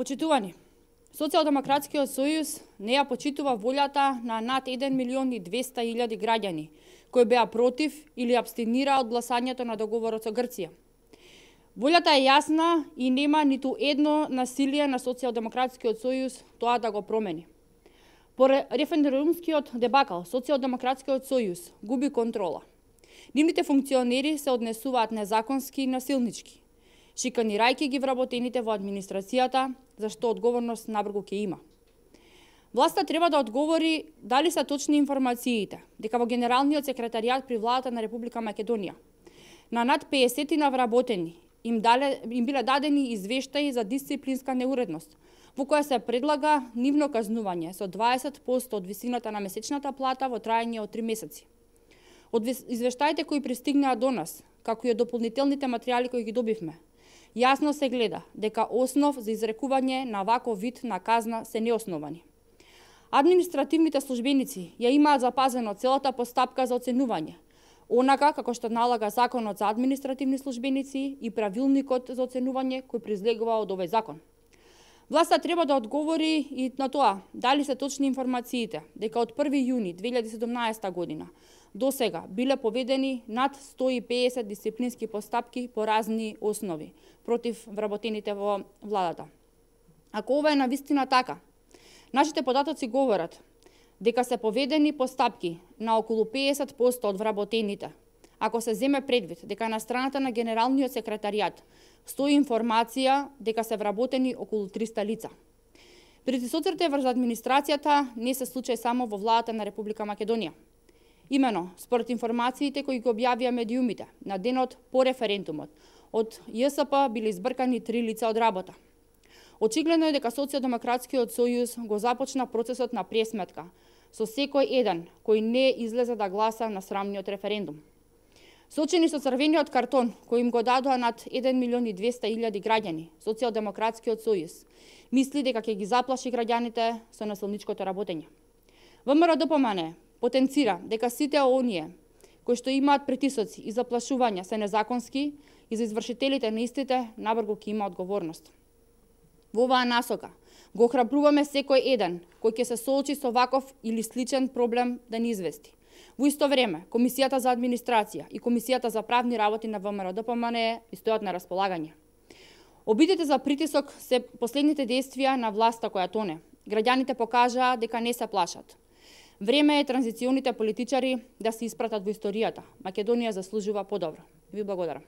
Почитувани, Социјалдемократскиот сојуз не ја почитува волјата на над 1.200.000 граѓани кои беа против или абстинира од гласањето на договорот со Грција. Волјата е јасна и нема ниту едно насилие на Социјалдемократскиот сојуз тоа да го промени. По референдумскиот дебакал, Социјалдемократскиот сојуз губи контрола. Нивните функционери се однесуваат незаконски и насилнички, шиканирајќи ги вработените во администрацијата, за што одговорност набргу ќе има. Власта треба да одговори дали се точни информациите дека во Генералниот секретаријат при владата на Република Македонија на над 50 на вработени им биле дадени извештаи за дисциплинска неуредност, во која се предлага нивно казнување со 20% од висината на месечната плата во трајање од 3 месеци. Од извештаите кои пристигнаа до нас, како и од дополнителните материјали кои ги добивме, јасно се гледа дека основ за изрекување на ваков вид на казна се неосновани. Административните службеници ја имаат запазено целата постапка за оценување, онака како што налага Законот за административни службеници и Правилникот за оценување кој произлегува од овој закон. Власта треба да одговори и на тоа дали се точни информациите дека од 1 јуни 2017 година до сега биле поведени над 150 дисциплински постапки по разни основи против вработените во владата. Ако ова е навистина така, нашите податоци говорат дека се поведени постапки на околу 50% од вработените, ако се земе предвид дека на страната на Генералниот секретаријат стои информација дека се вработени околу 300 лица. Притисоците врз администрацијата не се случај само во владата на Република Македонија. Имено, според информациите кои ги објавија медиумите на денот по референдумот, од ЈСП биле избркани 3 лица од работа. Очигледно е дека Социјалдемократскиот сојуз го започна процесот на пресметка со секој еден кој не излезе да гласа на срамниот референдум. Сочени со црвениот картон кој им го дадоа над 1.200.000 граѓани, Социјалдемократскиот сојуз мисли дека ќе ги заплаши граѓаните со насилничкото работење. ВМРО-ДПМНЕ потенцира дека сите оние кои што имаат притисоци и заплашувања се незаконски и за извршителите на истите набргу ќе има одговорност. Во оваа насока го охрабруваме секој еден кој ќе се соочи со ваков или сличен проблем да ни извести. Во исто време, Комисијата за администрација и Комисијата за правни работи на ВМРО-ДПМНЕ стојат на располагање. Обидите за притисок се последните действија на власта која тоне. Граѓаните покажаа дека не се плашат. Време е транзиционите политичари да се испратат во историјата. Македонија заслужува подобро. Ви благодарам.